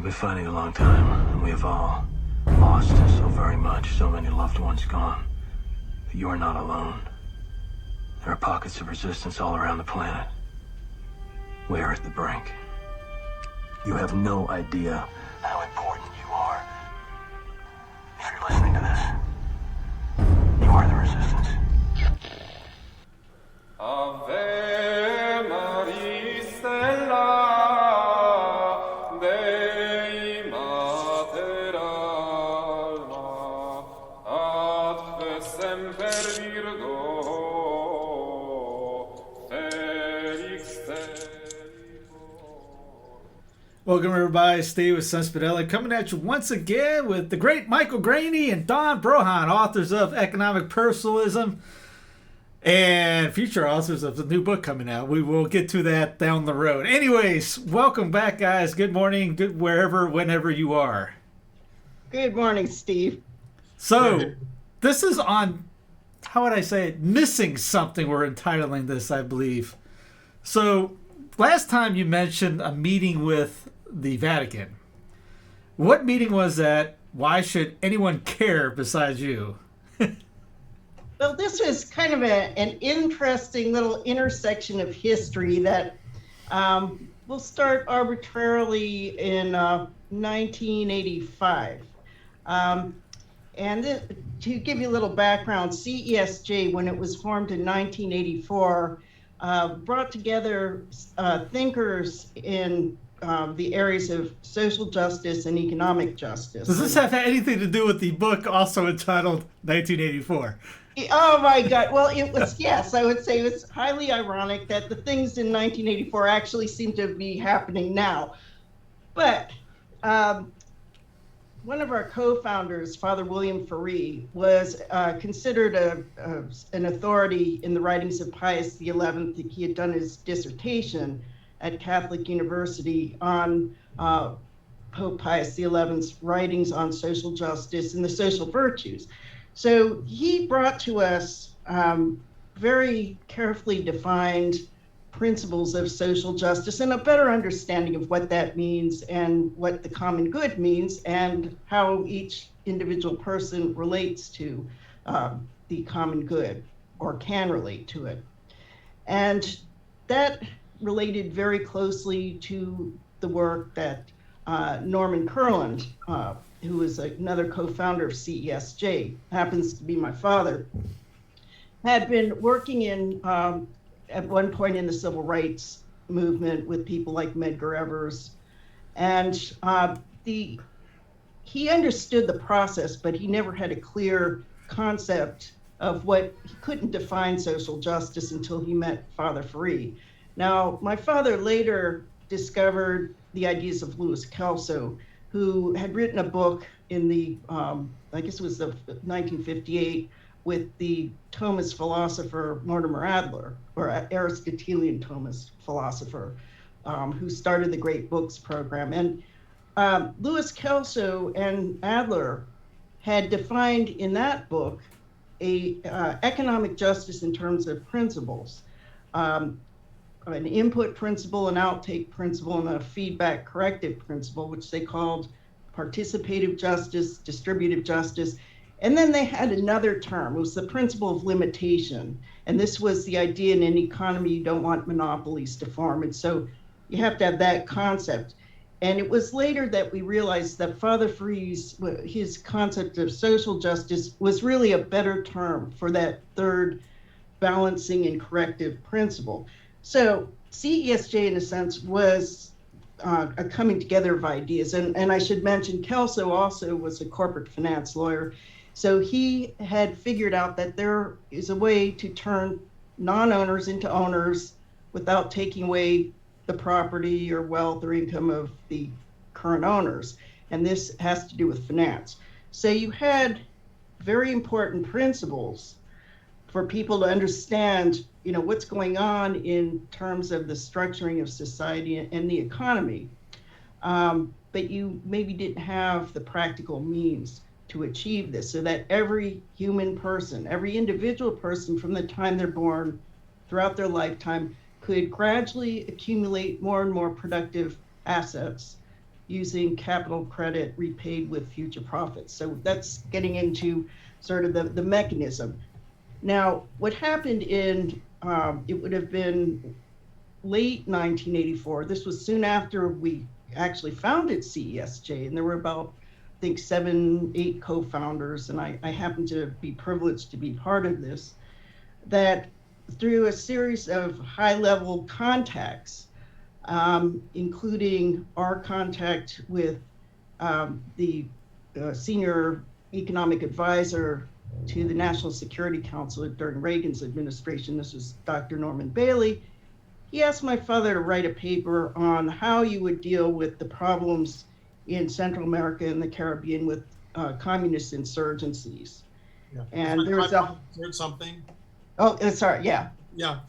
been fighting a long time, and we have all lost so very much, so many loved ones gone. But you are not alone. There are pockets of resistance all around the planet. We are at the brink. You have no idea how important you are. If you're listening to this, you are the resistance. Ave Maria Stella, Dei Mater Alma, ad semper Virgo, Felix Welcome everybody, Steve with Sensibility, coming at you once again with the great Michael Greaney and Don Brohawn, authors of Economic Personalism and future authors of the new book coming out. We will get to that down the road. Anyways, welcome back, guys. Good morning, good wherever, whenever you are. Good morning, Steve. So, this is on, how would I say it, Missing Something we're entitling this, I believe. So, last time you mentioned a meeting with the Vatican. What meeting was that? Why should anyone care besides you? Well, this was kind of an interesting little intersection of history that will start arbitrarily in 1985. To give you a little background, CESJ, when it was formed in 1984, brought together thinkers in the areas of social justice and economic justice. Does this have anything to do with the book also entitled 1984? Oh my God. Well, it was, yes, I would say it's highly ironic that the things in 1984 actually seem to be happening now. But one of our co-founders, Father William Ferree, was considered an authority in the writings of Pius XI. He had done his dissertation at Catholic University on Pope Pius XI's writings on social justice and the social virtues. So he brought to us very carefully defined principles of social justice and a better understanding of what that means and what the common good means and how each individual person relates to the common good or can relate to it. And that related very closely to the work that Norman Kurland, who is another co-founder of CESJ, happens to be my father, had been working in at one point in the civil rights movement with people like Medgar Evers. And he understood the process, but he never had a clear concept of what, he couldn't define social justice until he met Father Ferree. Now, my father later discovered the ideas of Louis Kelso, who had written a book in the, I guess it was the 1958, with the Thomist philosopher Mortimer Adler, or Aristotelian Thomist philosopher, who started the Great Books program. And Louis Kelso and Adler had defined in that book a economic justice in terms of principles, an input principle, an outtake principle, and a feedback corrective principle, which they called participative justice, distributive justice. And then they had another term. It was the principle of limitation. And this was the idea in an economy, you don't want monopolies to form. And so you have to have that concept. And it was later that we realized that Father Ferree's, his concept of social justice was really a better term for that third balancing and corrective principle. So CESJ, in a sense, was a coming together of ideas. And I should mention, Kelso also was a corporate finance lawyer. So he had figured out that there is a way to turn non-owners into owners without taking away the property or wealth or income of the current owners. And this has to do with finance. So you had very important principles for people to understand, you know, what's going on in terms of the structuring of society and the economy. But you maybe didn't have the practical means to achieve this, so that every human person, every individual person from the time they're born throughout their lifetime could gradually accumulate more and more productive assets using capital credit repaid with future profits. So that's getting into sort of the mechanism. Now, what happened in, it would have been late 1984. This was soon after we actually founded CESJ, and there were about, I think, 7, 8 co-founders, and I happened to be privileged to be part of this, that through a series of high-level contacts, including our contact with the senior economic advisor to the National Security Council during Reagan's administration, this was Dr. Norman Bailey, he asked my father to write a paper on how you would deal with the problems in Central America and the Caribbean with communist insurgencies. Yeah. And there's heard something. Oh, sorry, yeah. Yeah.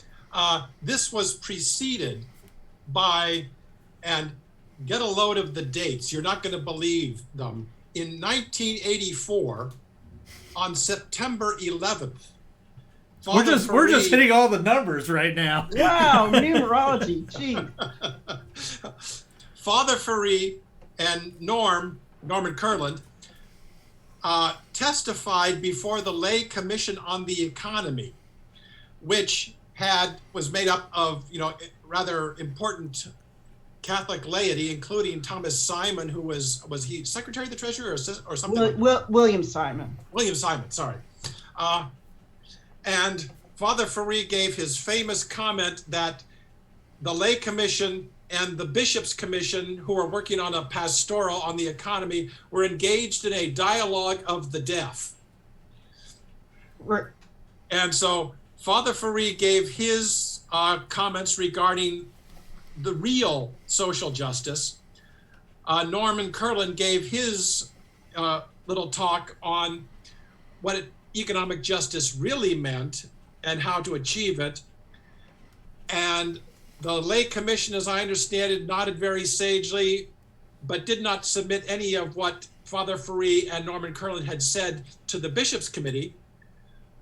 This was preceded by, and get a load of the dates, you're not going to believe them. In 1984, on September 11th, we're just hitting all the numbers right now. Wow, numerology, gee. Father Fareed and Norman Kurland testified before the Lay Commission on the Economy, which was made up of, rather important Catholic laity, including Thomas Simon, who was he Secretary of the Treasury or something? William Simon. William Simon, sorry. And Father Fareed gave his famous comment that the Lay Commission and the Bishops' Commission, who were working on a pastoral on the economy, were engaged in a dialogue of the deaf. And so Father Fareed gave his comments regarding the real social justice. Norman Kurland gave his little talk on what economic justice really meant and how to achieve it. And the Lay Commission, as I understand it, nodded very sagely, but did not submit any of what Father Fareed and Norman Kurland had said to the Bishops' Committee.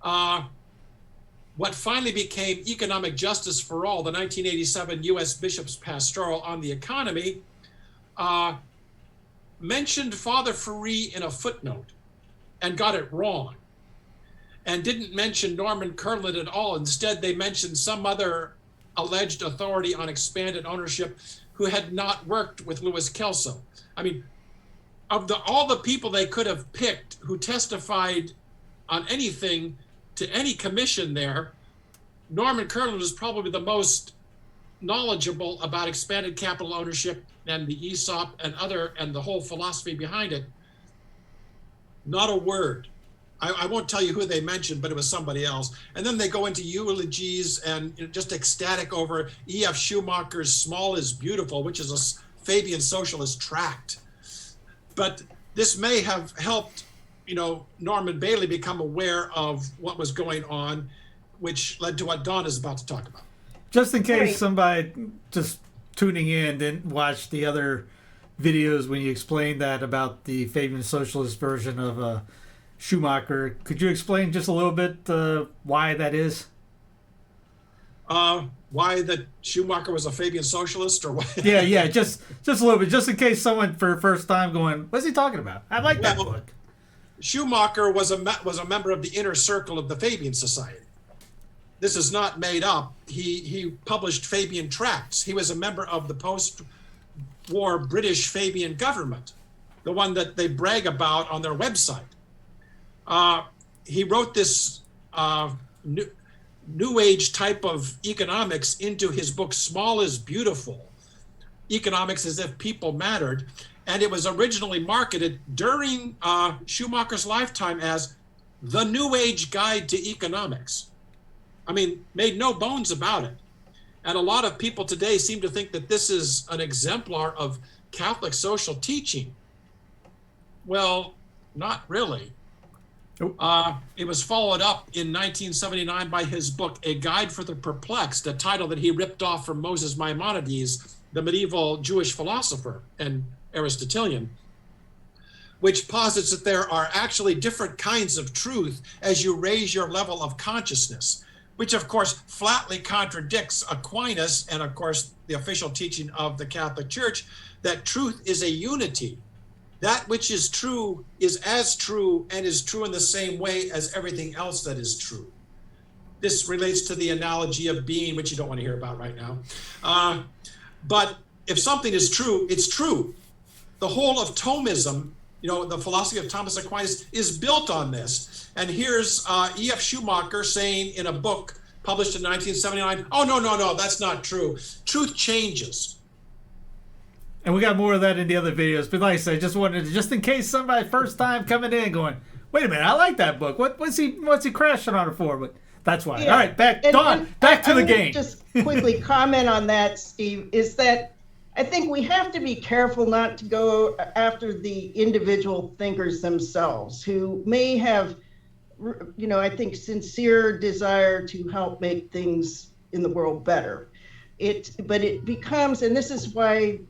What finally became Economic Justice for All, the 1987 U.S. Bishops' Pastoral on the Economy, mentioned Father Fareed in a footnote and got it wrong, and didn't mention Norman Kurland at all. Instead, they mentioned some other alleged authority on expanded ownership who had not worked with Louis Kelso. I mean, of all the people they could have picked who testified on anything to any commission there, Norman Kurland was probably the most knowledgeable about expanded capital ownership and the ESOP and the whole philosophy behind it. Not a word. I won't tell you who they mentioned, but it was somebody else. And then they go into eulogies and just ecstatic over E.F. Schumacher's Small is Beautiful, which is a Fabian socialist tract. But this may have helped, Norman Bailey become aware of what was going on, which led to what Dawn is about to talk about. Just in case somebody just tuning in didn't watch the other videos when you explained that about the Fabian socialist version of Schumacher, could you explain just a little bit why that is? Why that Schumacher was a Fabian socialist, or what? Yeah, just a little bit, just in case someone for the first time going, what's he talking about? I like that book. Schumacher was a member of the inner circle of the Fabian Society. This is not made up. He published Fabian tracts. He was a member of the post-war British Fabian government, the one that they brag about on their website. He wrote this new age type of economics into his book, Small is Beautiful, Economics as If People Mattered. And it was originally marketed during Schumacher's lifetime as the New Age Guide to Economics. I mean, made no bones about it. And a lot of people today seem to think that this is an exemplar of Catholic social teaching. Well, not really. It was followed up in 1979 by his book, A Guide for the Perplexed, a title that he ripped off from Moses Maimonides, the medieval Jewish philosopher and Aristotelian, which posits that there are actually different kinds of truth as you raise your level of consciousness. which of course flatly contradicts Aquinas and of course the official teaching of the Catholic Church, that truth is a unity. That which is true is as true and is true in the same way as everything else that is true. This relates to the analogy of being, which you don't want to hear about right now. But if something is true, it's true. The whole of Thomism, the philosophy of Thomas Aquinas, is built on this. And here's E.F. Schumacher saying in a book published in 1979, oh, no, that's not true. Truth changes. And we got more of that in the other videos. But like I said, just in case somebody first time coming in going, wait a minute, I like that book. What's he crashing on it for? But that's why. Yeah. All right, back to the game. Just quickly comment on that, Steve, is that I think we have to be careful not to go after the individual thinkers themselves who may have, I think, sincere desire to help make things in the world better. But it becomes, and this is why,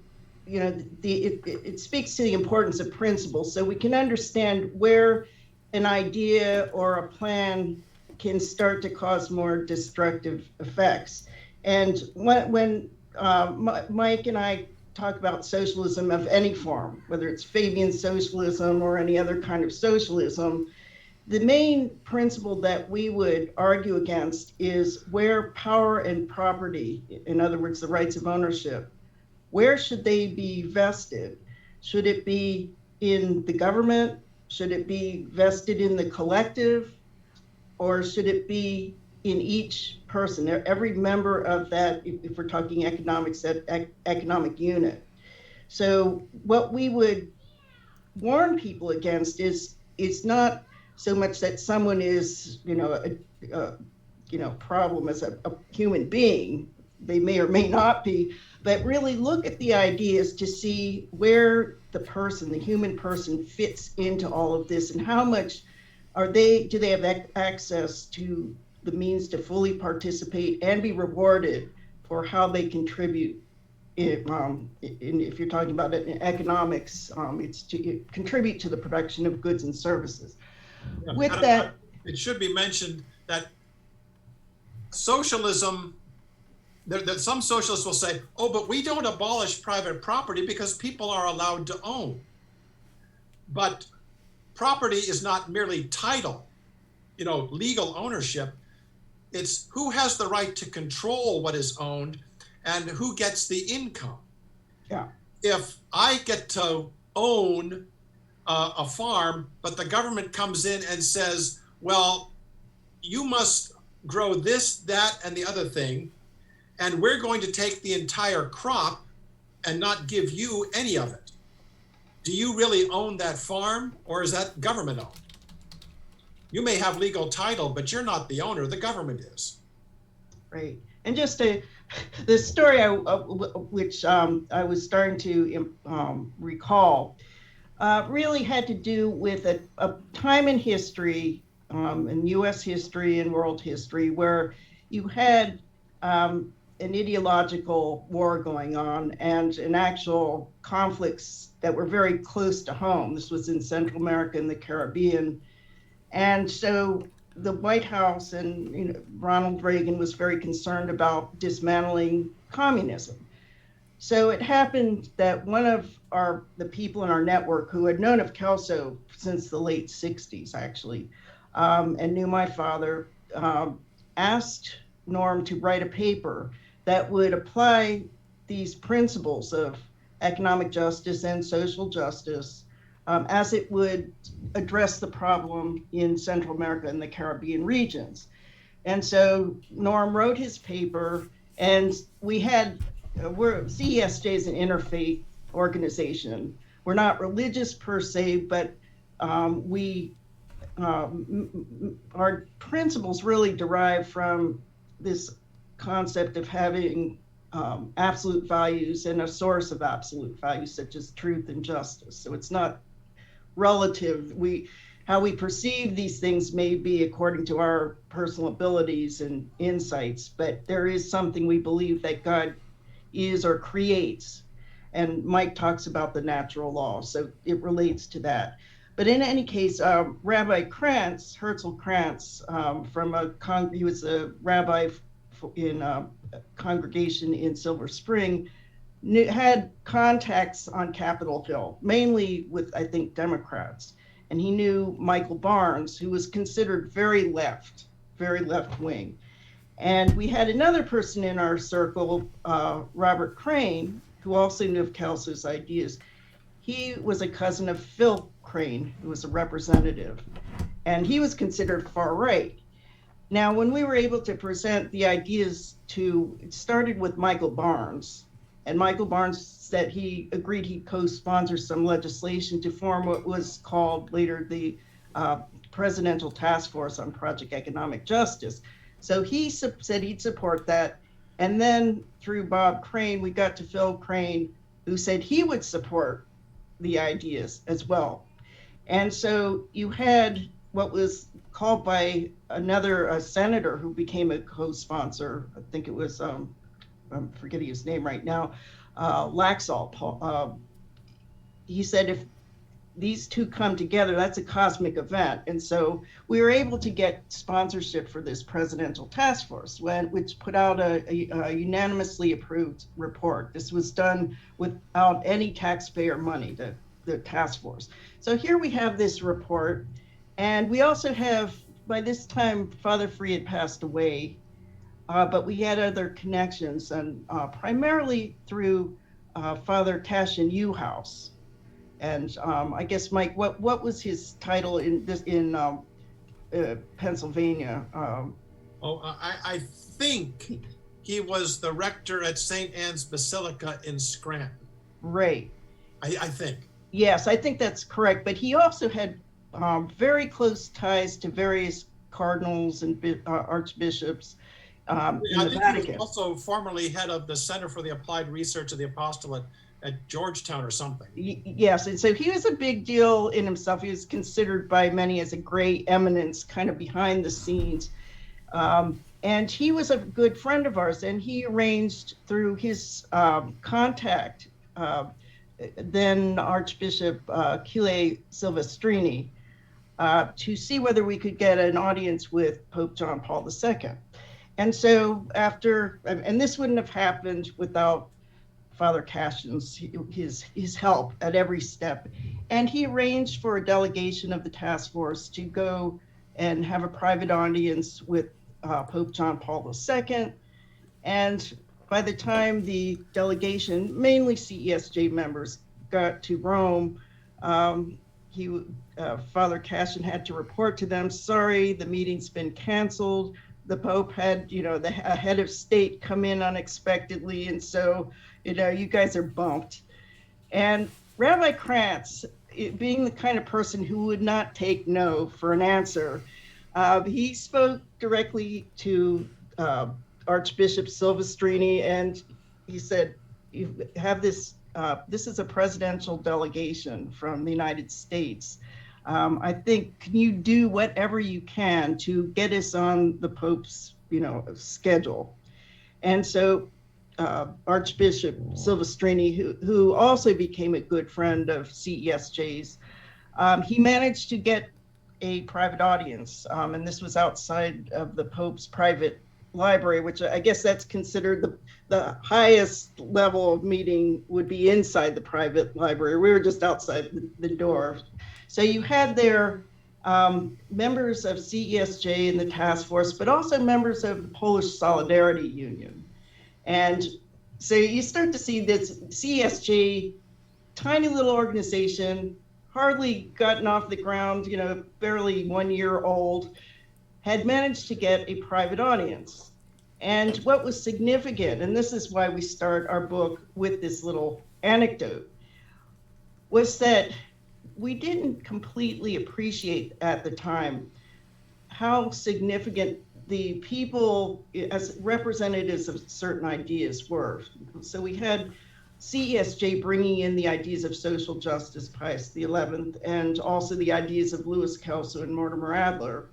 it speaks to the importance of principles, so we can understand where an idea or a plan can start to cause more destructive effects. And when Mike and I talk about socialism of any form, whether it's Fabian socialism or any other kind of socialism, the main principle that we would argue against is where power and property, in other words, the rights of ownership, where should they be vested? Should it be in the government? Should it be vested in the collective? Or should it be in each person, every member of that, if we're talking economics, that economic unit? So what we would warn people against is it's not so much that someone is, a problem as a human being. They may or may not be, but really look at the ideas to see where the human person fits into all of this, and how much do they have access to the means to fully participate and be rewarded for how they contribute. If you're talking about it in economics, it's to contribute to the production of goods and services. With that, it should be mentioned that socialism, that some socialists will say, oh, but we don't abolish private property because people are allowed to own. But property is not merely title, legal ownership. It's who has the right to control what is owned and who gets the income. Yeah. If I get to own a farm, but the government comes in and says, well, you must grow this, that, and the other thing, and we're going to take the entire crop and not give you any of it. Do you really own that farm, or is that government owned? You may have legal title, but you're not the owner, the government is. Right. And just the story which I was starting to recall really had to do with a time in history, in U.S. history and world history, where you had an ideological war going on and an actual conflicts that were very close to home. This was in Central America and the Caribbean. And so the White House and Ronald Reagan was very concerned about dismantling communism. So it happened that one of the people in our network who had known of Kelso since the late 60s, actually, and knew my father, asked Norm to write a paper that would apply these principles of economic justice and social justice as it would address the problem in Central America and the Caribbean regions. And so Norm wrote his paper, and CESJ is an interfaith organization. We're not religious per se, but our principles really derive from this concept of having absolute values and a source of absolute values such as truth and justice. So it's not relative. How we perceive these things may be according to our personal abilities and insights, but there is something we believe that God is or creates. And Mike talks about the natural law, so it relates to that. But in any case, Rabbi Krantz, Herzl Krantz, he was a rabbi in a congregation in Silver Spring, had contacts on Capitol Hill, mainly with, I think, Democrats. And he knew Michael Barnes, who was considered very left wing. And we had another person in our circle, Robert Crane, who also knew of Kelso's ideas. He was a cousin of Phil Crane, who was a representative, and he was considered far right. Now, when we were able to present the ideas it started with Michael Barnes, and Michael Barnes said he agreed he'd co-sponsor some legislation to form what was called later the Presidential Task Force on Project Economic Justice. So he said he'd support that. And then through Bob Crane, we got to Phil Crane, who said he would support the ideas as well. And so you had what was called by another senator who became a co-sponsor. I think it was, I'm forgetting his name right now, Laxalt. He said if these two come together, that's a cosmic event. And so we were able to get sponsorship for this presidential task force, which put out a unanimously approved report. This was done without any taxpayer money, the task force. So here we have this report. And we also have, by this time, Father Free had passed away, but we had other connections, and primarily through Father Cashin Newhouse. And I guess, Mike, what was his title in Pennsylvania? I think he was the rector at St. Anne's Basilica in Scranton. Right. I think. Yes, I think that's correct. But he also had very close ties to various cardinals and archbishops in the Vatican. He was also formerly head of the Center for the Applied Research of the Apostolate at Georgetown or something. Yes, and so he was a big deal in himself. He was considered by many as a great eminence, kind of behind the scenes. And he was a good friend of ours, and he arranged through his contact, then Archbishop Achille Silvestrini, to see whether we could get an audience with Pope John Paul II. And so and this wouldn't have happened without Father Cashin's, his help at every step. And he arranged for a delegation of the task force to go and have a private audience with Pope John Paul II. And by the time the delegation, mainly CESJ members, got to Rome, Father Cashin had to report to them, sorry, the meeting's been canceled. The Pope had, the head of state come in unexpectedly, and so, you guys are bumped. And Rabbi Krantz, being the kind of person who would not take no for an answer, he spoke directly to Archbishop Silvestrini, and he said, "You have this. This is a presidential delegation from the United States. I think, can you do whatever you can to get us on the Pope's, schedule?" And so Archbishop Silvestrini, who also became a good friend of CESJ's, he managed to get a private audience. And this was outside of the Pope's private library, which I guess that's considered the highest level of meeting would be inside the private library. We were just outside the door. So you had there members of CESJ and the task force, but also members of the Polish Solidarity Union. And so you start to see this CESJ, tiny little organization, hardly gotten off the ground, barely 1 year old, had managed to get a private audience. And what was significant, and this is why we start our book with this little anecdote, was that we didn't completely appreciate at the time how significant the people as representatives of certain ideas were. So we had CESJ bringing in the ideas of social justice, Pius XI, and also the ideas of Louis Kelso and Mortimer Adler.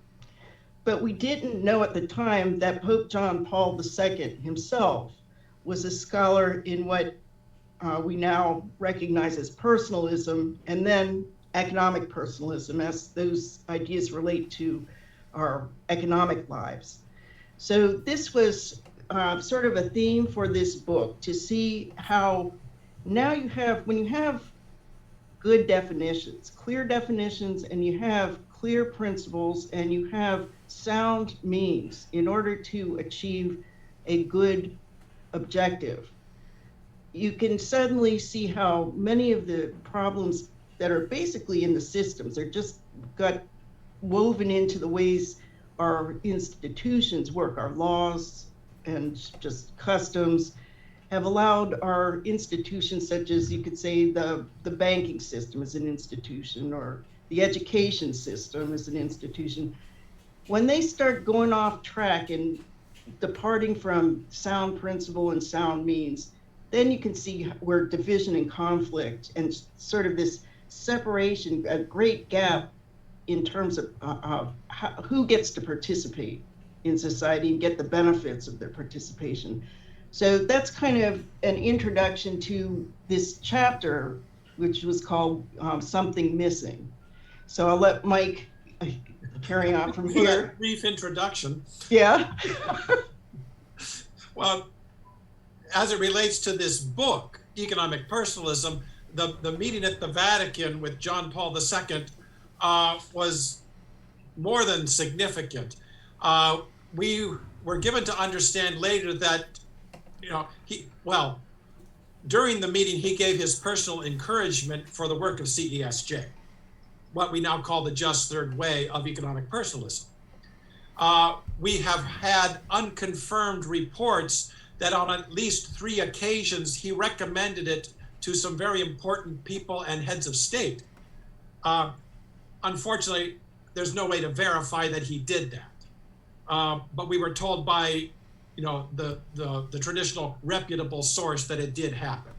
But we didn't know at the time that Pope John Paul II himself was a scholar in what we now recognize as personalism, and then economic personalism, as those ideas relate to our economic lives. So this was sort of a theme for this book, to see how now when you have good definitions, clear definitions, and you have clear principles, and you have sound means in order to achieve a good objective, you can suddenly see how many of the problems that are basically in the systems are just got woven into the ways our institutions work, our laws and just customs have allowed our institutions, such as you could say the banking system is an institution, or the education system is an institution. When they start going off track and departing from sound principle and sound means, then you can see where division and conflict and sort of this separation, a great gap in terms of who gets to participate in society and get the benefits of their participation. So that's kind of an introduction to this chapter, which was called Something Missing. So I'll let Mike carry on from here. That brief introduction. Yeah. Well, as it relates to this book, Economic Personalism, the meeting at the Vatican with John Paul II was more than significant. We were given to understand later that, during the meeting, he gave his personal encouragement for the work of CESJ, what we now call the Just Third Way of Economic Personalism. We have had unconfirmed reports that on at least 3 occasions, he recommended it to some very important people and heads of state. Unfortunately, there's no way to verify that he did that. But we were told by the traditional reputable source that it did happen.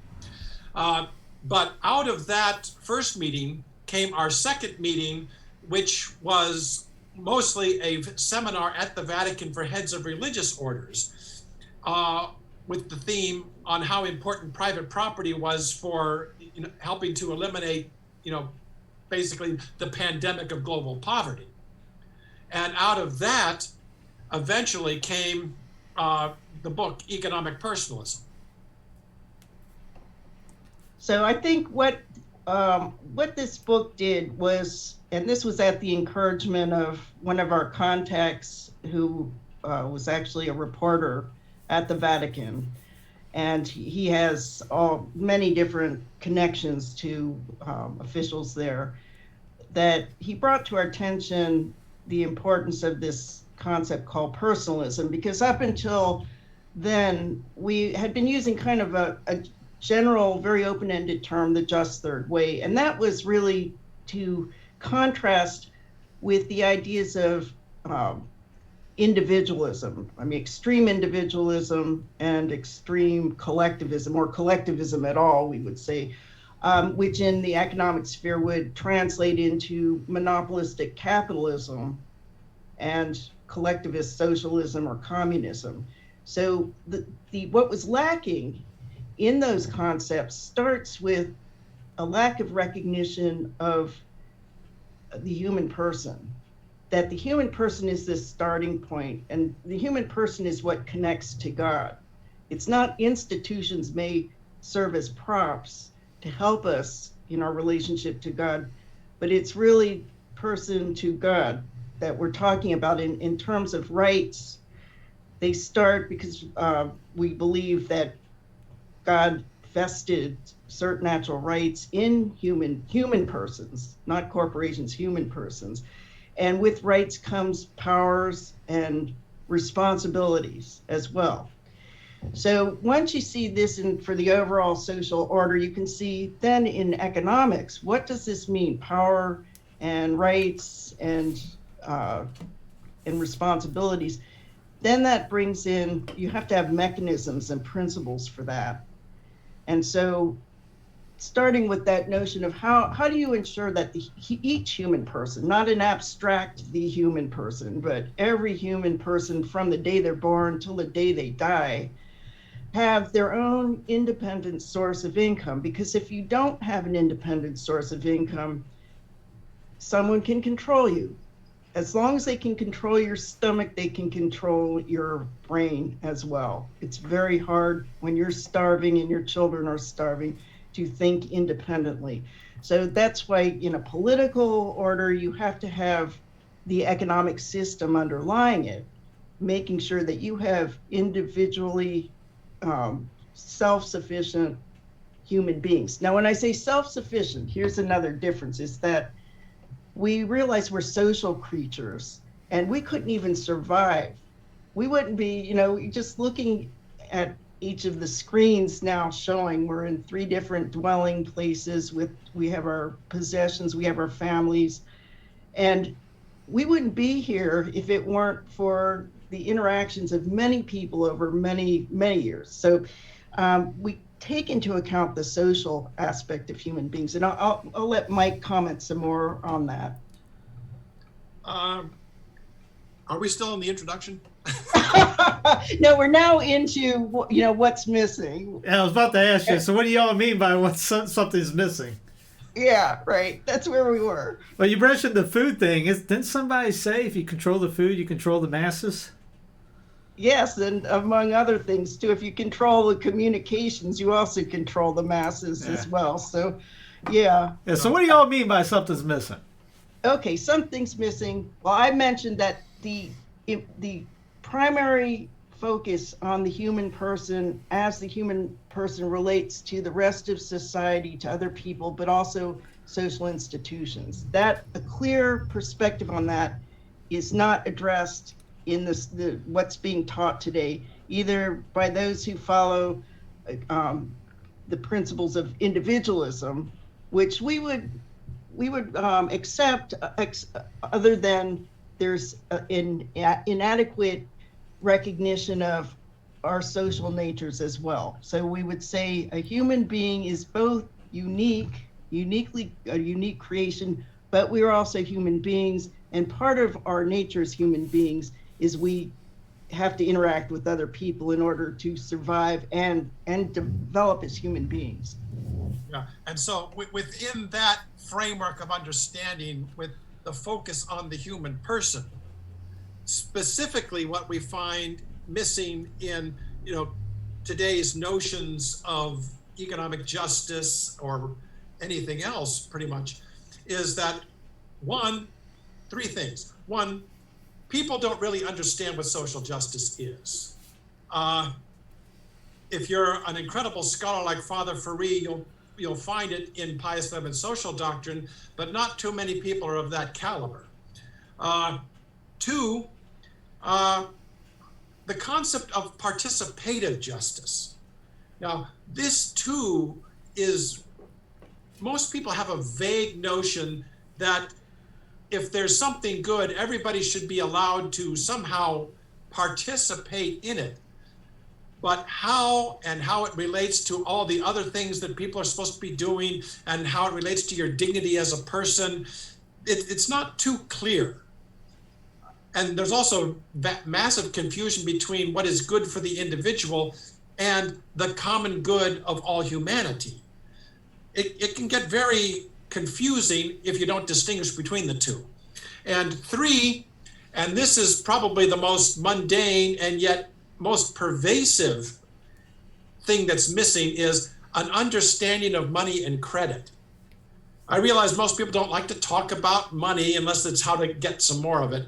But out of that first meeting came our second meeting, which was mostly a seminar at the Vatican for heads of religious orders, with the theme on how important private property was for helping to eliminate, basically the pandemic of global poverty. And out of that eventually came the book Economic Personalism. So I think what this book did was, and this was at the encouragement of one of our contacts who was actually a reporter at the Vatican, and he has many different connections to officials there, that he brought to our attention the importance of this concept called personalism, because up until then we had been using kind of a general, very open-ended term, the just third way, and that was really to contrast with the ideas of individualism. I mean, extreme individualism and extreme collectivism, or collectivism at all, we would say, which in the economic sphere would translate into monopolistic capitalism and collectivist socialism or communism. So what was lacking in those concepts starts with a lack of recognition of the human person, that the human person is this starting point, and the human person is what connects to God. It's not institutions may serve as props to help us in our relationship to God, but it's really person to God that we're talking about in terms of rights. They start because we believe that God vested certain natural rights in human persons, not corporations, human persons. And with rights comes powers and responsibilities as well. So once you see this for the overall social order, you can see then in economics, what does this mean? Power and rights and responsibilities. Then that brings in, you have to have mechanisms and principles for that. And so starting with that notion of how do you ensure that each human person, not an abstract the human person, but every human person from the day they're born till the day they die, have their own independent source of income. Because if you don't have an independent source of income, someone can control you. As long as they can control your stomach, they can control your brain as well. It's very hard when you're starving and your children are starving to think independently. So that's why in a political order, you have to have the economic system underlying it, making sure that you have individually self-sufficient human beings. Now, when I say self-sufficient, here's another difference, is that we realize we're social creatures and we couldn't even survive. We wouldn't be, just looking at each of the screens now showing we're in 3 different dwelling places we have our possessions, we have our families, and we wouldn't be here if it weren't for the interactions of many people over many, many years. So we take into account the social aspect of human beings, and I'll let Mike comment some more on that. Are we still in the introduction? No, we're now into what's missing. Yeah, I was about to ask you. So, what do y'all mean by something's missing? Yeah, right. That's where we were. Well, you mentioned the food thing. Didn't somebody say if you control the food, you control the masses? Yes, and among other things too. If you control the communications, you also control the masses as well. So, yeah. So, what do y'all mean by something's missing? Okay, something's missing. Well, I mentioned that the primary focus on the human person as the human person relates to the rest of society, to other people, but also social institutions. That a clear perspective on that is not addressed in what's being taught today, either by those who follow the principles of individualism, which we would accept, other than there's an inadequate recognition of our social natures as well. So we would say a human being is both uniquely a unique creation, but we are also human beings, and part of our nature as human beings is we have to interact with other people in order to survive and develop as human beings. Yeah, and so within that framework of understanding, with the focus on the human person, specifically what we find missing in today's notions of economic justice or anything else, pretty much, is that 3 things. 1, people don't really understand what social justice is. If you're an incredible scholar like Father Ferry, you'll find it in Pius XI social doctrine, but not too many people are of that caliber. 2, the concept of participative justice. Now, this too is, most people have a vague notion that if there's something good, everybody should be allowed to somehow participate in it. But how it relates to all the other things that people are supposed to be doing, and how it relates to your dignity as a person, it's not too clear. And there's also massive confusion between what is good for the individual and the common good of all humanity. It can get very confusing if you don't distinguish between the two. And 3, and this is probably the most mundane and yet most pervasive thing that's missing, is an understanding of money and credit. I realize most people don't like to talk about money unless it's how to get some more of it.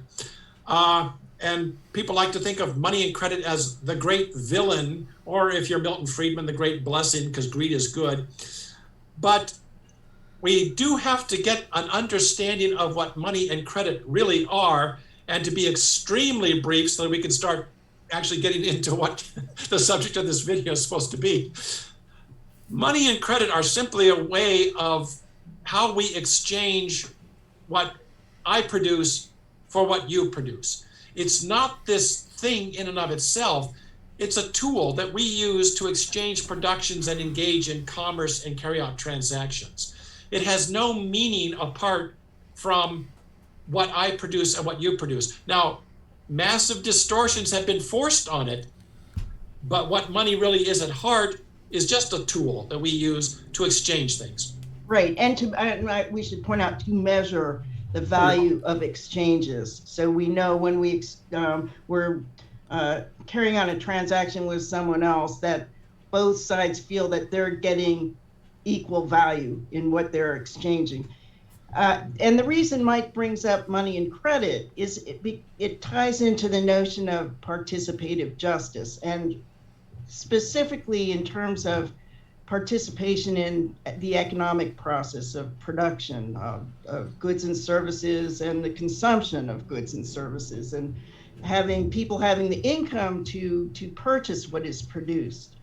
And people like to think of money and credit as the great villain, or if you're Milton Friedman, the great blessing, because greed is good. But we do have to get an understanding of what money and credit really are, and to be extremely brief so that we can start actually getting into what the subject of this video is supposed to be. Money and credit are simply a way of how we exchange what I produce for what you produce. It's not this thing in and of itself. It's a tool that we use to exchange productions and engage in commerce and carry out transactions. It has no meaning apart from what I produce and what you produce. Now, massive distortions have been forced on it, but what money really is at heart is just a tool that we use to exchange things. Right, and we should point out, to measure the value of exchanges. So we know when we're carrying on a transaction with someone else that both sides feel that they're getting equal value in what they're exchanging. And the reason Mike brings up money and credit is it ties into the notion of participative justice, and specifically in terms of participation in the economic process of production of goods and services and the consumption of goods and services, and having people having the income to purchase what is produced.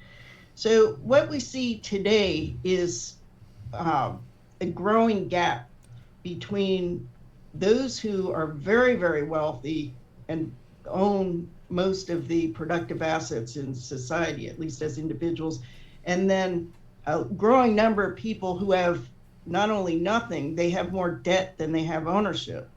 So what we see today is a growing gap between those who are very, very wealthy and own most of the productive assets in society, at least as individuals, and then a growing number of people who have not only nothing, they have more debt than they have ownership.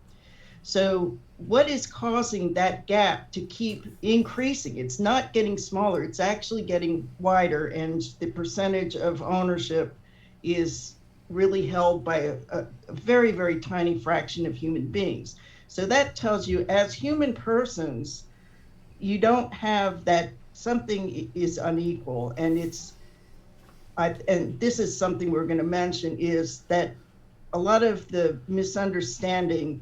So what is causing that gap to keep increasing? It's not getting smaller, it's actually getting wider, and the percentage of ownership is really held by a very, very tiny fraction of human beings. So that tells you, as human persons, you don't have that, something is unequal. And and this is something we're going to mention, is that a lot of the misunderstanding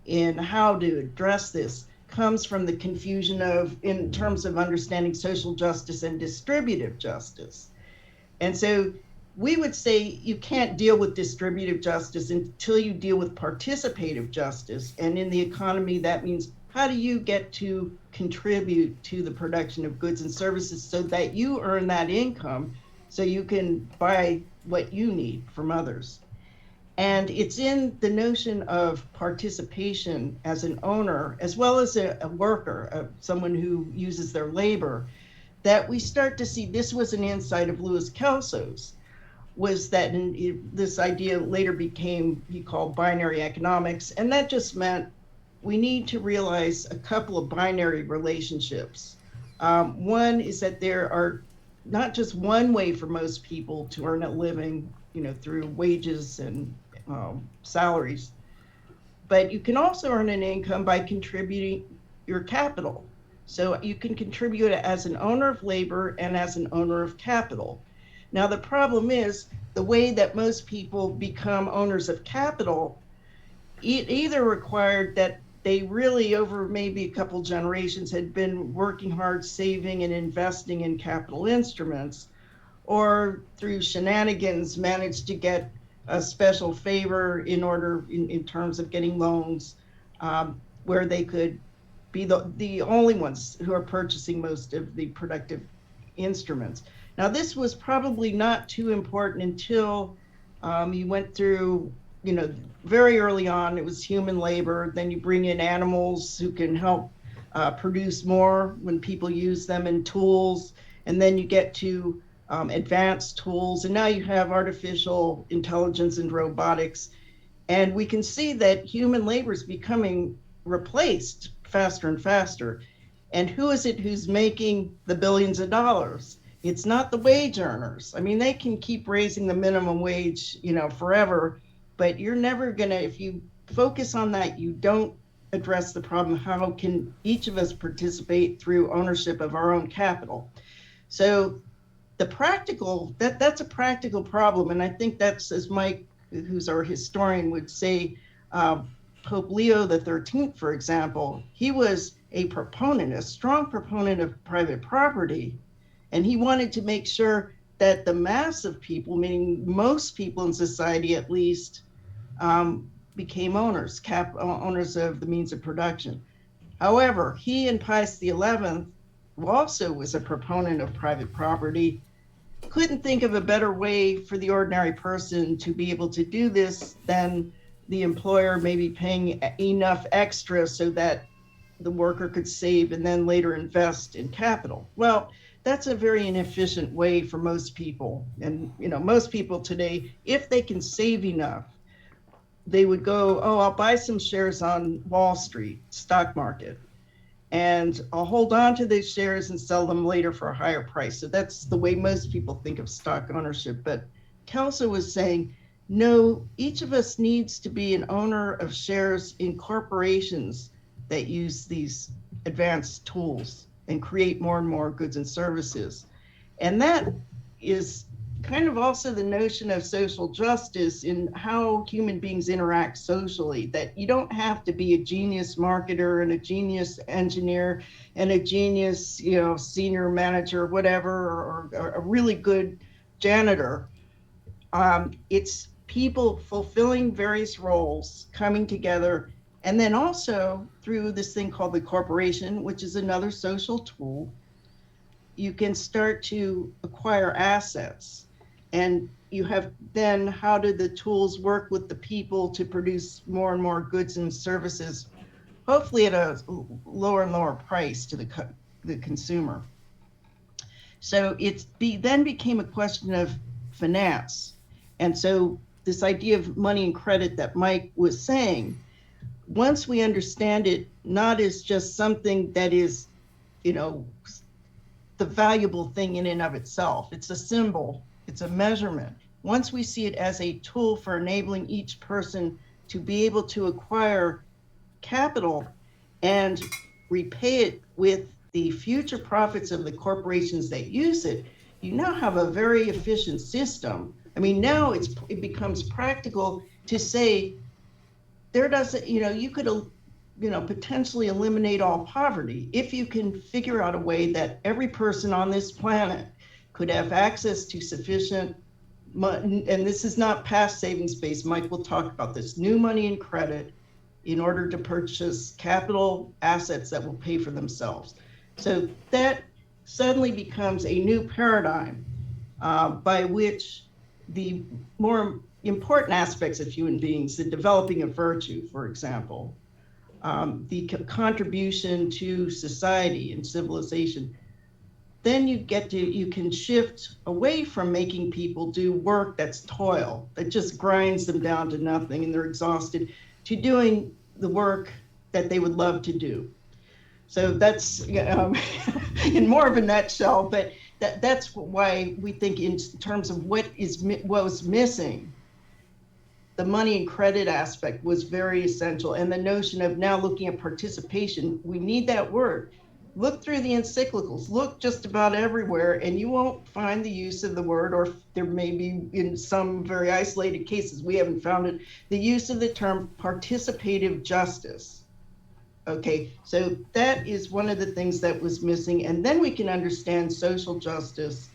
in how to address this comes from the confusion in terms of understanding social justice and distributive justice. And so we would say you can't deal with distributive justice until you deal with participative justice. And in the economy, that means how do you get to contribute to the production of goods and services so that you earn that income so you can buy what you need from others. And it's in the notion of participation as an owner, as well as a worker, someone who uses their labor, that we start to see. This was an insight of Louis Kelso's, was that this idea later became, he called binary economics. And that just meant we need to realize a couple of binary relationships. One is that there are not just one way for most people to earn a living, through wages and salaries, but you can also earn an income by contributing your capital. So you can contribute as an owner of labor and as an owner of capital. Now, the problem is the way that most people become owners of capital, it either required that they really, over maybe a couple generations, had been working hard, saving and investing in capital instruments, or through shenanigans managed to get a special favor in terms of getting loans, where they could be the only ones who are purchasing most of the productive instruments. Now, this was probably not too important until you went through, very early on, it was human labor. Then you bring in animals who can help produce more when people use them, and tools. And then you get to advanced tools. And now you have artificial intelligence and robotics. And we can see that human labor is becoming replaced faster and faster. And who is it who's making the billions of dollars? It's not the wage earners. I mean, they can keep raising the minimum wage, forever, but you're never gonna, if you focus on that, you don't address the problem. How can each of us participate through ownership of our own capital? So that's a practical problem. And I think that's, as Mike, who's our historian, would say, Pope Leo XIII, for example, he was a strong proponent of private property. And he wanted to make sure that the mass of people, meaning most people in society at least, became owners of the means of production. However, he and Pius XI, who also was a proponent of private property, couldn't think of a better way for the ordinary person to be able to do this than the employer maybe paying enough extra so that the worker could save and then later invest in capital. Well, that's a very inefficient way for most people. And, most people today, if they can save enough, they would go, I'll buy some shares on Wall Street, stock market, and I'll hold on to these shares and sell them later for a higher price. So that's the way most people think of stock ownership. But Kelso was saying, no, each of us needs to be an owner of shares in corporations that use these advanced tools and create more and more goods and services. And that is kind of also the notion of social justice in how human beings interact socially, that you don't have to be a genius marketer and a genius engineer and a genius, senior manager, whatever, or a really good janitor. It's people fulfilling various roles, coming together, and then also through this thing called the corporation, which is another social tool, you can start to acquire assets. And you have then, how do the tools work with the people to produce more and more goods and services, hopefully at a lower and lower price to the consumer. So then became a question of finance. And so this idea of money and credit that Mike was saying, once we understand it, not as just something that is, the valuable thing in and of itself, it's a symbol, it's a measurement. Once we see it as a tool for enabling each person to be able to acquire capital and repay it with the future profits of the corporations that use it, you now have a very efficient system. I mean, now it becomes practical to say there doesn't, you could, potentially eliminate all poverty if you can figure out a way that every person on this planet could have access to sufficient money. And this is not past savings base. Mike will talk about this, new money and credit in order to purchase capital assets that will pay for themselves. So that suddenly becomes a new paradigm by which the more important aspects of human beings, the developing of virtue, for example, the contribution to society and civilization, then you can shift away from making people do work that's toil, that just grinds them down to nothing and they're exhausted, to doing the work that they would love to do. So that's in more of a nutshell, but that's why we think in terms of what was missing, the money and credit aspect was very essential. And the notion of now looking at participation, we need that word. Look through the encyclicals, look just about everywhere, and you won't find the use of the word, or there may be in some very isolated cases, we haven't found it, the use of the term participative justice. Okay, so that is one of the things that was missing. And then we can understand social justice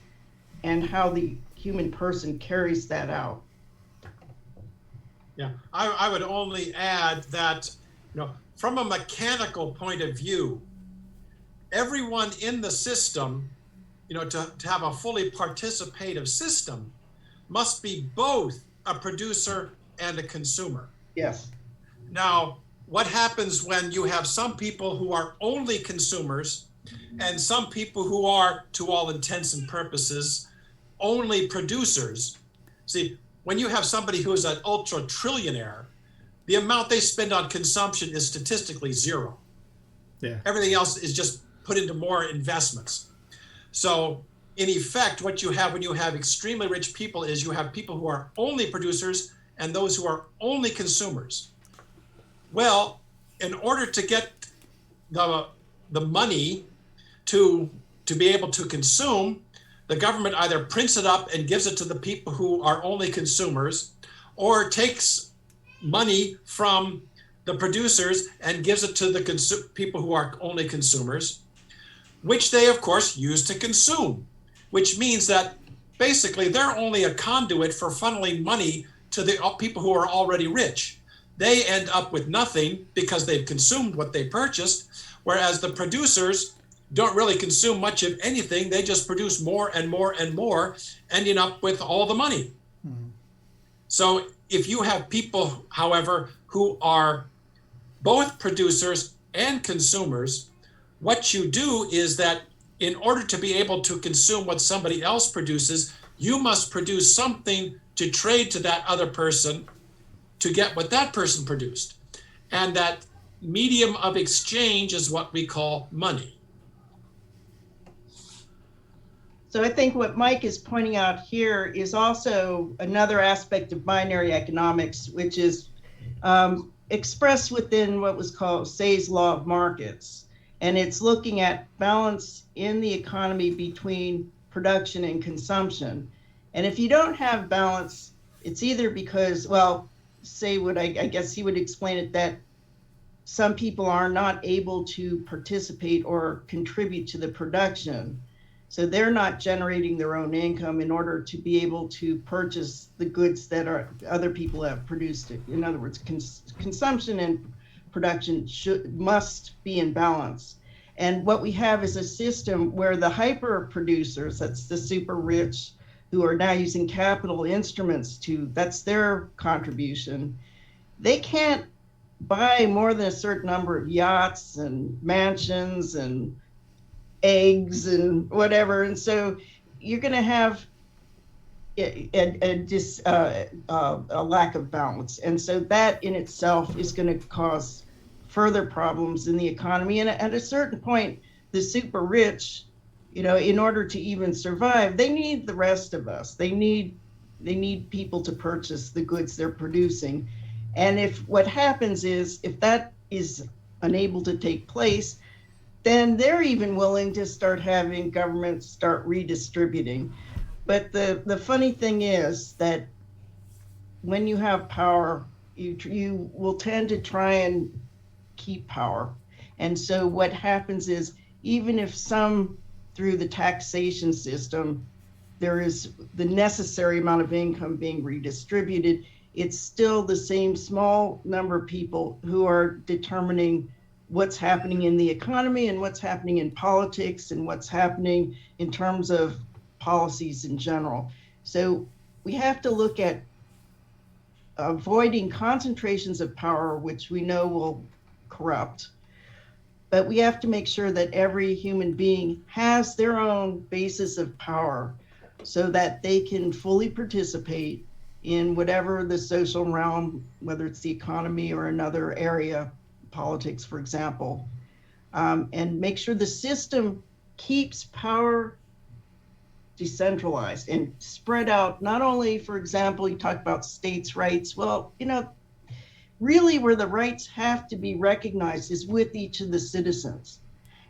and how the human person carries that out. Yeah, I would only add that, from a mechanical point of view, everyone in the system, to have a fully participative system, must be both a producer and a consumer. Yes. Now, what happens when you have some people who are only consumers and some people who are, to all intents and purposes, only producers? See, when you have somebody who is an ultra trillionaire, the amount they spend on consumption is statistically zero. Yeah. Everything else is just put into more investments. So in effect, what you have when you have extremely rich people is you have people who are only producers and those who are only consumers. Well, in order to get the money to be able to consume, the government either prints it up and gives it to the people who are only consumers, or takes money from the producers and gives it to the people who are only consumers, which they, of course, use to consume, which means that basically they're only a conduit for funneling money to the people who are already rich. They end up with nothing because they've consumed what they purchased, whereas the producers don't really consume much of anything. They just produce more and more and more, ending up with all the money. Mm-hmm. So if you have people, however, who are both producers and consumers, what you do is that in order to be able to consume what somebody else produces, you must produce something to trade to that other person to get what that person produced. And that medium of exchange is what we call money. So I think what Mike is pointing out here is also another aspect of binary economics, which is expressed within what was called Say's law of markets. And it's looking at balance in the economy between production and consumption. And if you don't have balance, it's either because, well, Say would, I guess he would explain it, that some people are not able to participate or contribute to the production. So they're not generating their own income in order to be able to purchase the goods that other people have produced. In other words, consumption and production must be in balance. And what we have is a system where the hyper producers, that's the super rich, who are now using capital instruments that's their contribution, they can't buy more than a certain number of yachts and mansions and eggs and whatever. And so you're going to have a lack of balance. And so that in itself is going to cause further problems in the economy. And at a certain point, the super rich, in order to even survive, they need the rest of us. They need people to purchase the goods they're producing. And if what happens is, if that is unable to take place, then they're even willing to start having governments start redistributing. But the funny thing is that when you have power, you will tend to try and keep power. And so what happens is, even if some, through the taxation system, there is the necessary amount of income being redistributed, it's still the same small number of people who are determining what's happening in the economy and what's happening in politics and what's happening in terms of policies in general. So we have to look at avoiding concentrations of power, which we know will corrupt. But we have to make sure that every human being has their own basis of power so that they can fully participate in whatever the social realm, whether it's the economy or another area, politics, for example, and make sure the system keeps power decentralized and spread out. Not only, for example, you talk about states' rights. Well, really where the rights have to be recognized is with each of the citizens.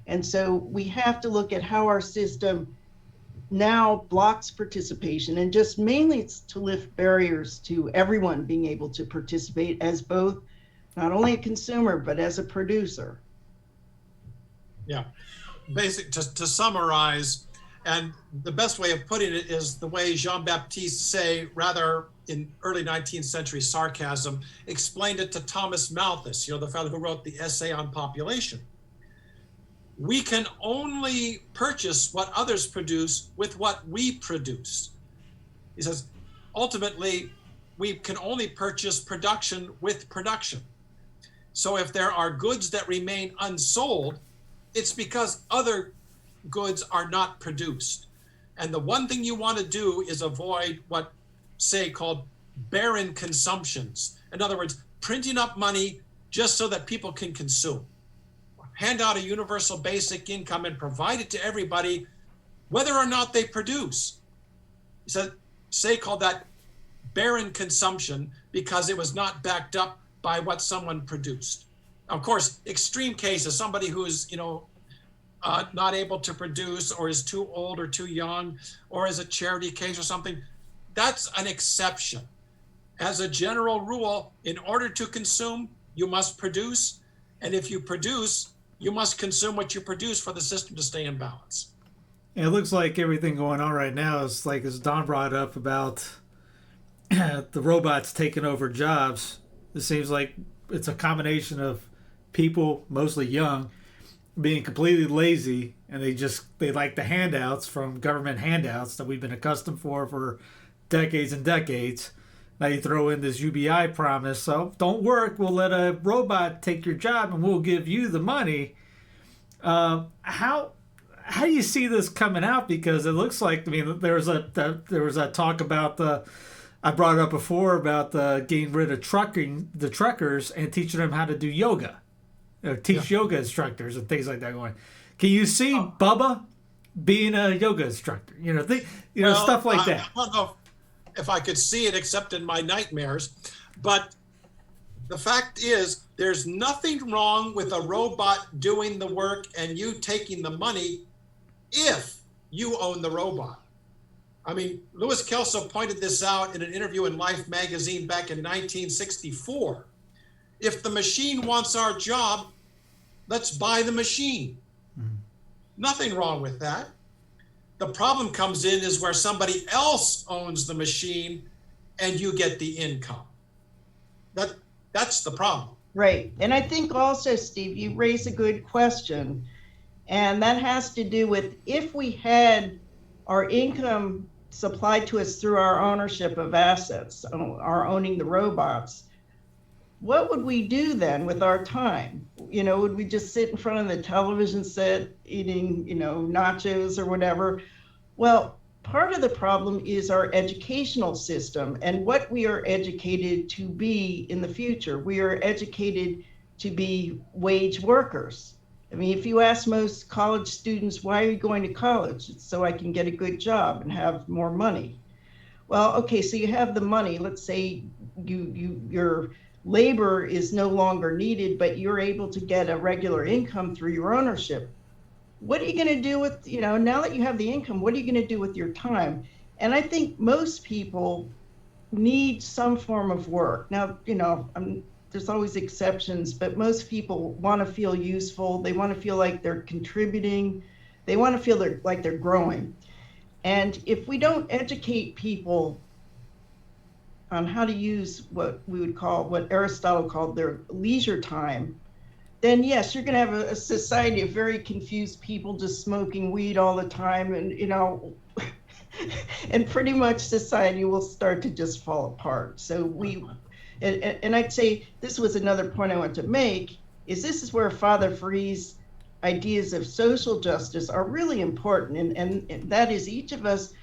And so we have to look at how our system now blocks participation, and just mainly it's to lift barriers to everyone being able to participate as both not only a consumer, but as a producer. Yeah, to summarize, and the best way of putting it is the way Jean-Baptiste Say, rather in early 19th century sarcasm, explained it to Thomas Malthus, the fellow who wrote the essay on population. We can only purchase what others produce with what we produce. He says, ultimately, we can only purchase production with production. So if there are goods that remain unsold, it's because other goods are not produced. And the one thing you want to do is avoid what Say called barren consumptions. In other words, printing up money just so that people can consume. Hand out a universal basic income and provide it to everybody, whether or not they produce. He said, Say called that barren consumption because it was not backed up by what someone produced. Of course, extreme cases, somebody who's, not able to produce or is too old or too young or is a charity case or something, that's an exception. As a general rule, in order to consume, you must produce. And if you produce, you must consume what you produce for the system to stay in balance. And it looks like everything going on right now is like, as Don brought up about the robots taking over jobs. It seems like it's a combination of people, mostly young, being completely lazy, and they like the handouts from government handouts that we've been accustomed for decades and decades. Now you throw in this UBI promise, so don't work, we'll let a robot take your job and we'll give you the money. How do you see this coming out? Because it looks like, there was a talk about I brought it up before about getting rid of the truckers and teaching them how to do yoga, or teach yoga instructors and things like that going. Can you see Bubba being a yoga instructor. Well, Stuff like that. I don't know if I could see it except in my nightmares, but the fact is, there's nothing wrong with a robot doing the work and you taking the money if you own the robot. I mean, Louis Kelso pointed this out in an interview in Life magazine back in 1964. If the machine wants our job, let's buy the machine. Nothing wrong with that. The problem comes in is where somebody else owns the machine and you get the income. That's the problem. Right. And I think also, Steve, you raise a good question. And that has to do with if we had our income supplied to us through our ownership of assets, our owning the robots, what would we do then with our time? Would we just sit in front of the television set eating, nachos or whatever? Well, part of the problem is our educational system and what we are educated to be in the future. We are educated to be wage workers. I mean, if you ask most college students, why are you going to college? It's so I can get a good job and have more money. Well, okay, so you have the money. Let's say your labor is no longer needed, but you're able to get a regular income through your ownership. What are you going to do with, now that you have the income, what are you going to do with your time? And I think most people need some form of work. Now, there's always exceptions, but most people want to feel useful. They want to feel like they're contributing. They want to feel like they're growing. And if we don't educate people on how to use what Aristotle called their leisure time, then yes, you're going to have a society of very confused people just smoking weed all the time, and and pretty much society will start to just fall apart. So and I'd say this was another point I want to make, is this is where Father Free's ideas of social justice are really important, and that is each of us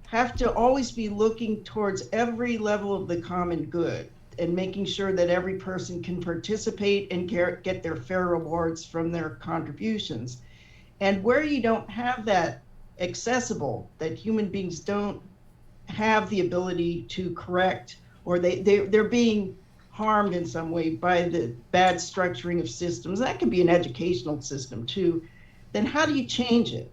have to always be looking towards every level of the common good and making sure that every person can participate and get their fair rewards from their contributions. And where you don't have that accessible, that human beings don't have the ability to correct, or they're being harmed in some way by the bad structuring of systems, that could be an educational system too, then how do you change it?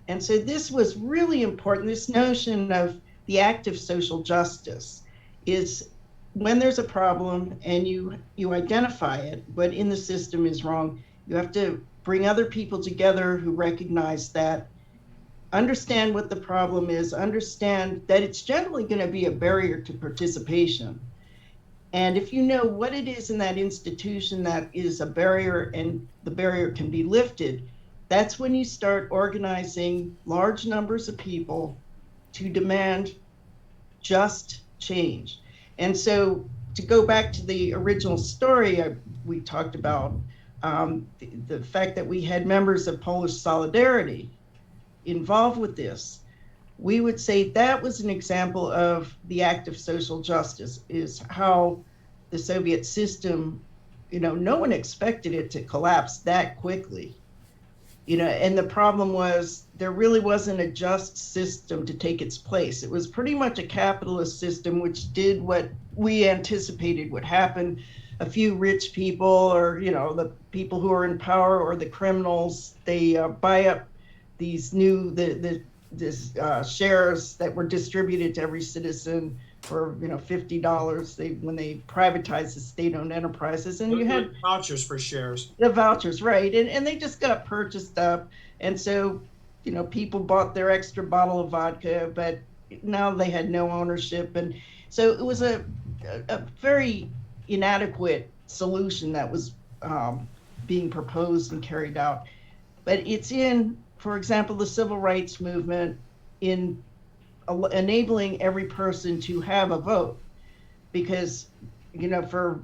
And so this was really important. This notion of the active social justice is when there's a problem and you identify it, what in the system is wrong, you have to bring other people together who recognize that, understand what the problem is, understand that it's generally going to be a barrier to participation. And if you know what it is in that institution that is a barrier and the barrier can be lifted, that's when you start organizing large numbers of people to demand just change. And so to go back to the original story, we talked about the fact that we had members of Polish Solidarity involved with this. We would say that was an example of the act of social justice, is how the Soviet system, no one expected it to collapse that quickly. And the problem was there really wasn't a just system to take its place. It was pretty much a capitalist system which did what we anticipated would happen. A few rich people, or the people who are in power, or the criminals, they buy up these shares that were distributed to every citizen for $50. When they privatized the state-owned enterprises, and you had vouchers for shares. The vouchers, right, and they just got purchased up, and so people bought their extra bottle of vodka, but now they had no ownership, and so it was a very inadequate solution that was being proposed and carried out. But it's in, for example, the civil rights movement, in enabling every person to have a vote, because for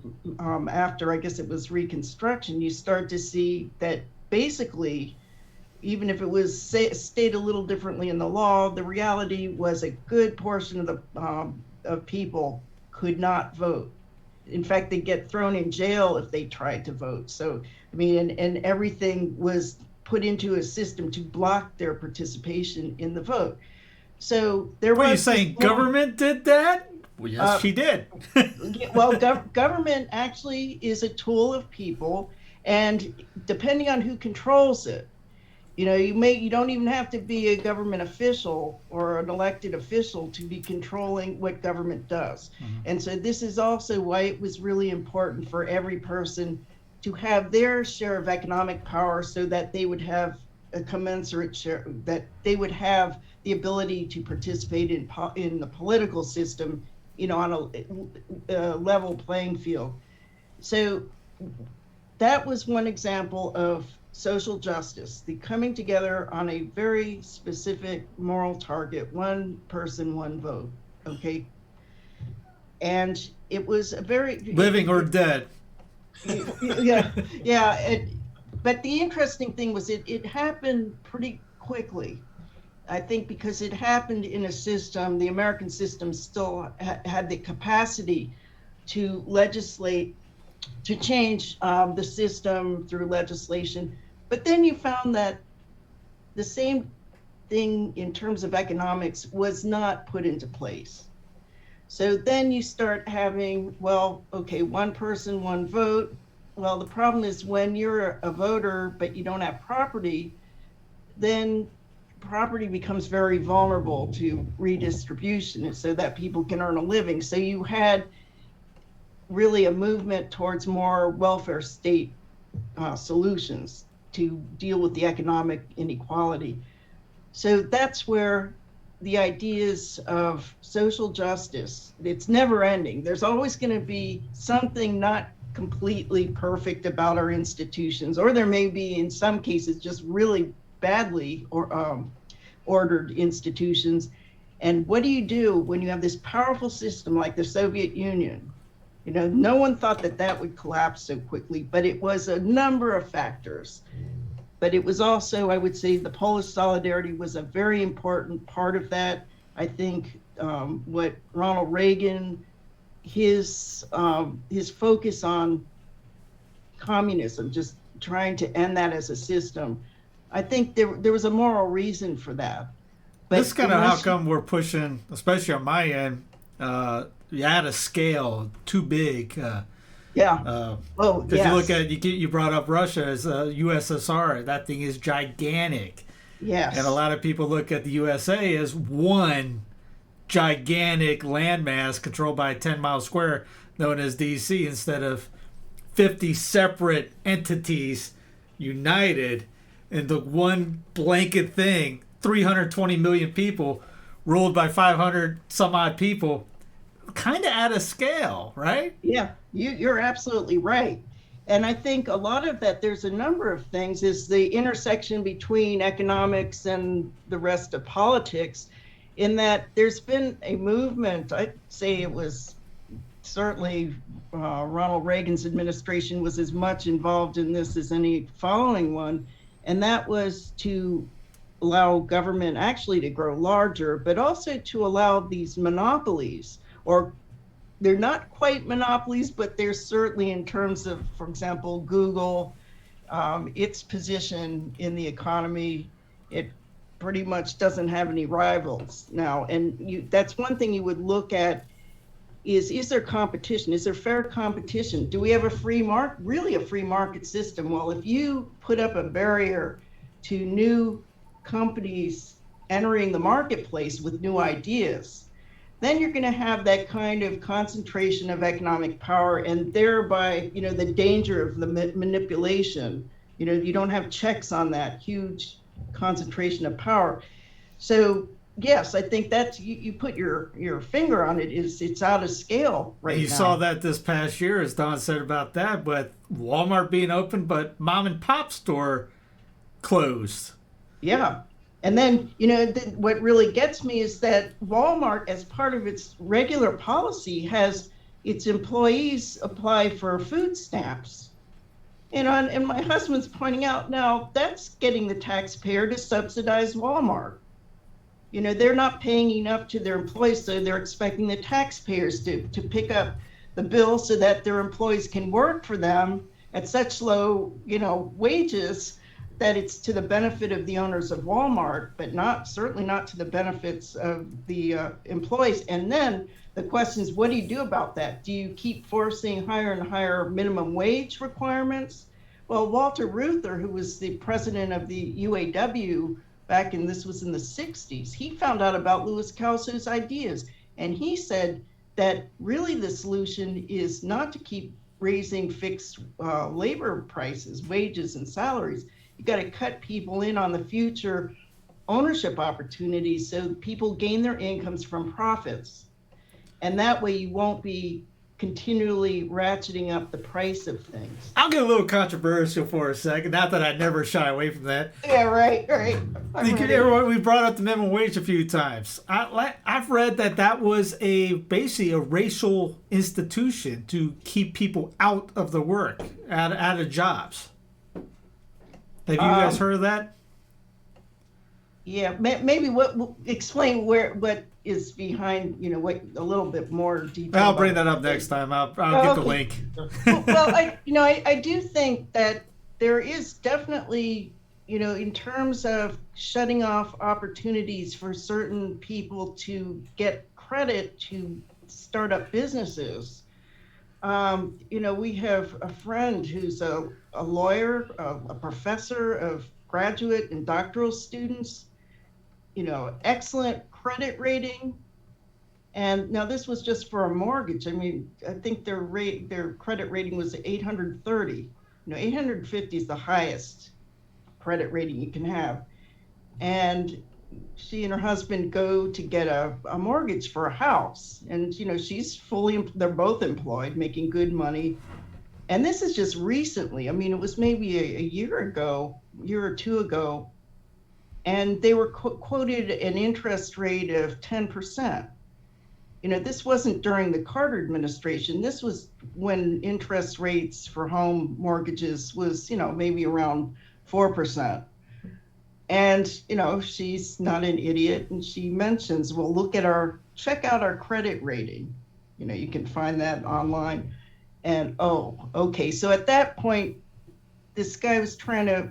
after, I guess it was Reconstruction, you start to see that basically, even if it was stated a little differently in the law, the reality was a good portion of the of people could not vote. In fact, they'd get thrown in jail if they tried to vote. So I mean, and everything was put into a system to block their participation in the vote. So there was. What are you saying? Government did that? Well, yes, she did. Well, government actually is a tool of people, and depending on who controls it, you don't even have to be a government official or an elected official to be controlling what government does. Mm-hmm. And so this is also why it was really important for every person to have their share of economic power, so that they would have a commensurate share, that they would have the ability to participate in the political system, on a level playing field. So that was one example of social justice, the coming together on a very specific moral target, one person, one vote, okay? And it was a very... Living or dead. Yeah. But the interesting thing was it happened pretty quickly. I think because it happened in a system, the American system still had the capacity to legislate, to change the system through legislation. But then you found that the same thing in terms of economics was not put into place. So then you start having, one person, one vote. Well, the problem is when you're a voter, but you don't have property, then property becomes very vulnerable to redistribution so that people can earn a living. So you had really a movement towards more welfare state solutions to deal with the economic inequality. So that's where the ideas of social justice, it's never ending. There's always going to be something not completely perfect about our institutions, or there may be, in some cases, just really badly ordered institutions. And what do you do when you have this powerful system like the Soviet Union? No one thought that would collapse so quickly, but it was a number of factors. But it was also, I would say, the Polish solidarity was a very important part of that. I think what Ronald Reagan, his focus on communism, just trying to end that as a system, I think there was a moral reason for that. But this is kind of how come we're pushing, especially on my end, you had a scale too big. Because you look at, you brought up Russia as USSR. That thing is gigantic. Yes. And a lot of people look at the USA as one gigantic landmass controlled by a 10-mile square known as D.C. instead of 50 separate entities united into one blanket thing. 320 million people ruled by 500 some odd people. Kind of at a scale, right? Yeah, you're absolutely right. And I think a lot of that, there's a number of things, is the intersection between economics and the rest of politics, in that there's been a movement. I'd say it was certainly Ronald Reagan's administration was as much involved in this as any following one. And that was to allow government actually to grow larger, but also to allow these monopolies, or they're not quite monopolies, but they're certainly, in terms of, for example, Google, its position in the economy, it pretty much doesn't have any rivals now. And that's one thing you would look at is there competition? Is there fair competition? Do we have a free market, really a free market system? Well, if you put up a barrier to new companies entering the marketplace with new ideas, then you're going to have that kind of concentration of economic power, and thereby, the danger of the manipulation. You don't have checks on that huge concentration of power. So yes, I think that's, you put your finger on it, it's out of scale right now. You saw that this past year, as Don said about that, with Walmart being open, but mom and pop store closed. Yeah. And then, what really gets me is that Walmart, as part of its regular policy, has its employees apply for food stamps. And my husband's pointing out, now that's getting the taxpayer to subsidize Walmart. They're not paying enough to their employees, so they're expecting the taxpayers to pick up the bill so that their employees can work for them at such low, wages that it's to the benefit of the owners of Walmart, but certainly not to the benefits of the employees. And then the question is, what do you do about that? Do you keep forcing higher and higher minimum wage requirements? Well, Walter Reuther, who was the president of the UAW this was in the 60s, he found out about Louis Kelso's ideas. And he said that really the solution is not to keep raising fixed labor prices, wages, and salaries. You got to cut people in on the future ownership opportunities so people gain their incomes from profits. And that way you won't be continually ratcheting up the price of things. I'll get a little controversial for a second. Not that I never shy away from that. Yeah, right. We brought up the minimum wage a few times. I've read that was basically a racial institution to keep people out of the work, out of jobs. Have you guys heard of that? Yeah, maybe explain what is behind, what a little bit more detail. I'll bring that up next time. I'll get the link. Well, I do think that there is definitely, in terms of shutting off opportunities for certain people to get credit to start up businesses. We have a friend who's a lawyer, a professor of graduate and doctoral students, excellent credit rating. And now this was just for a mortgage. I mean, I think their credit rating was 830. 850 is the highest credit rating you can have. And she and her husband go to get a mortgage for a house. And, she's they're both employed, making good money. And this is just recently. I mean, it was maybe a year or two ago. And they were quoted an interest rate of 10%. This wasn't during the Carter administration. This was when interest rates for home mortgages was, maybe around 4%. And, she's not an idiot. And she mentions, well, check out our credit rating. You can find that online. And, oh, okay. So at that point, this guy was trying to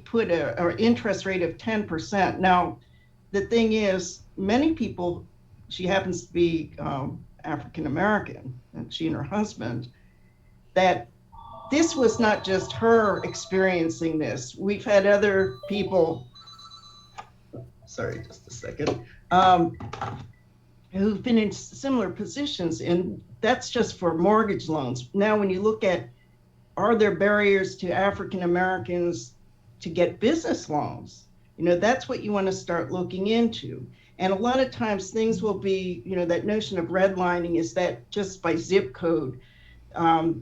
put an interest rate of 10%. Now, the thing is, many people, she happens to be African-American, and she and her husband, that this was not just her experiencing this. We've had other people, sorry, just a second, who've been in similar positions, and that's just for mortgage loans. Now, when you look at, are there barriers to African-Americans to get business loans? That's what you want to start looking into. And a lot of times things will be, that notion of redlining is that just by zip code,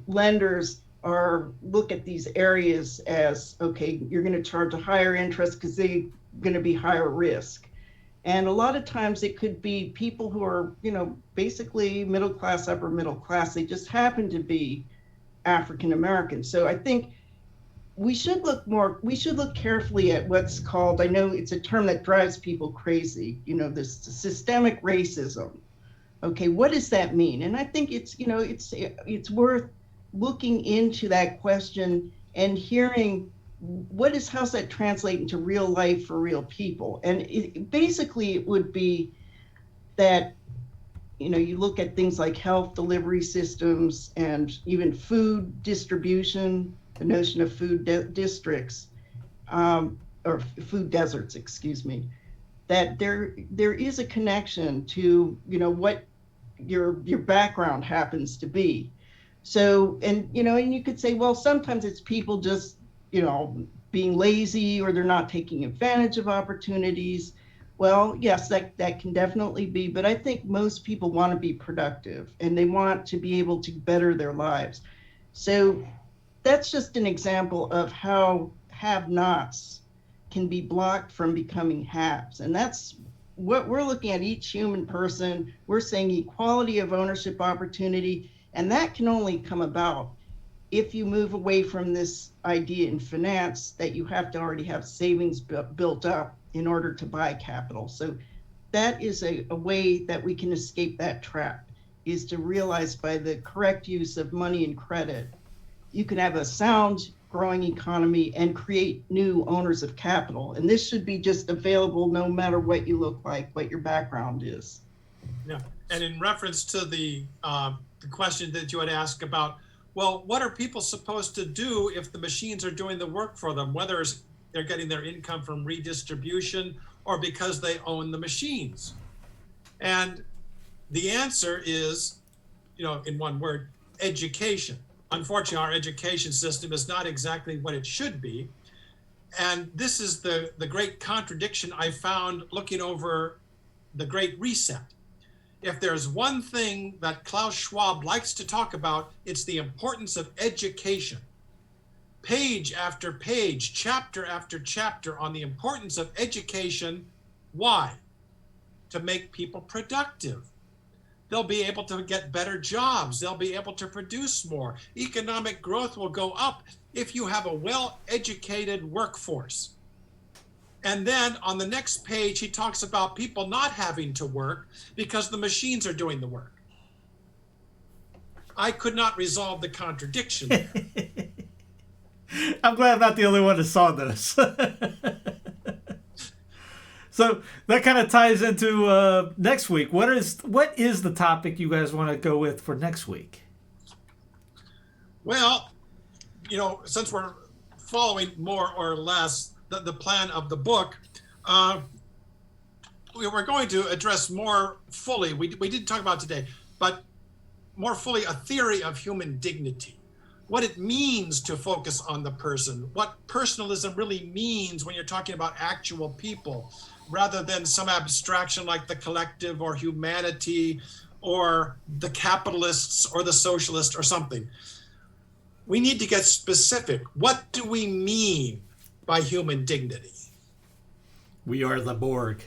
lenders look at these areas as, okay, you're going to charge a higher interest because they're going to be higher risk. And a lot of times it could be people who are, basically middle class, upper middle class. They just happen to be African American. So I think we should look carefully at what's called, I know it's a term that drives people crazy, this systemic racism. Okay, what does that mean? And I think it's worth looking into that question and hearing how's that translate into real life for real people. And it would be that, you look at things like health delivery systems and even food distribution, the notion of food districts, or food deserts, excuse me, that there is a connection to, what your background happens to be. So, and you could say, well, sometimes it's people just, being lazy, or they're not taking advantage of opportunities. Well, yes, that can definitely be, but I think most people want to be productive and they want to be able to better their lives. So that's just an example of how have-nots can be blocked from becoming haves. And that's what we're looking at, each human person. We're saying equality of ownership opportunity, and that can only come about if you move away from this idea in finance that you have to already have savings built up in order to buy capital. So that is a way that we can escape that trap, is to realize by the correct use of money and credit, you can have a sound growing economy and create new owners of capital. And this should be just available no matter what you look like, what your background is. Yeah, and in reference to the question that you had asked about, well, what are people supposed to do if the machines are doing the work for them, whether they're getting their income from redistribution or because they own the machines? And the answer is, in one word, education. Unfortunately, our education system is not exactly what it should be. And this is the great contradiction I found looking over the Great Reset. If there's one thing that Klaus Schwab likes to talk about, it's the importance of education. Page after page, chapter after chapter on the importance of education. Why? To make people productive. They'll be able to get better jobs. They'll be able to produce more. Economic growth will go up if you have a well-educated workforce. And then on the next page, he talks about people not having to work because the machines are doing the work. I could not resolve the contradiction there. I'm glad I'm not the only one that saw this. So that kind of ties into next week. What is the topic you guys want to go with for next week? Well, since we're following more or less the plan of the book, we're going to address more fully, we did talk about today, but more fully a theory of human dignity, what it means to focus on the person, what personalism really means when you're talking about actual people, rather than some abstraction like the collective or humanity or the capitalists or the socialist or something. We need to get specific. What do we mean by human dignity? We are the Borg.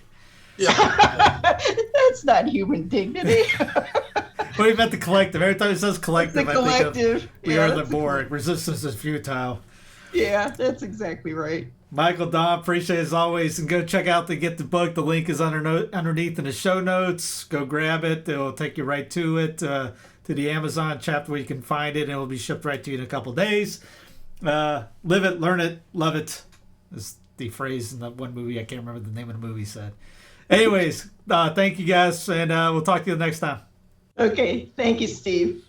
Yeah. That's not human dignity. What do you meant the collective? Every time it says collective, The I think collective. of we are the that's Borg. Resistance is futile. Yeah, that's exactly right. Michael, Don, appreciate it as always. And go check out get the book. The link is underneath in the show notes. Go grab it. It'll take you right to it, to the Amazon chapter where you can find it. And it'll be shipped right to you in a couple days. Live it, learn it, love it is the phrase in that one movie. I can't remember the name of the movie said. Anyways, thank you guys. And we'll talk to you next time. Okay. Thank you, Steve.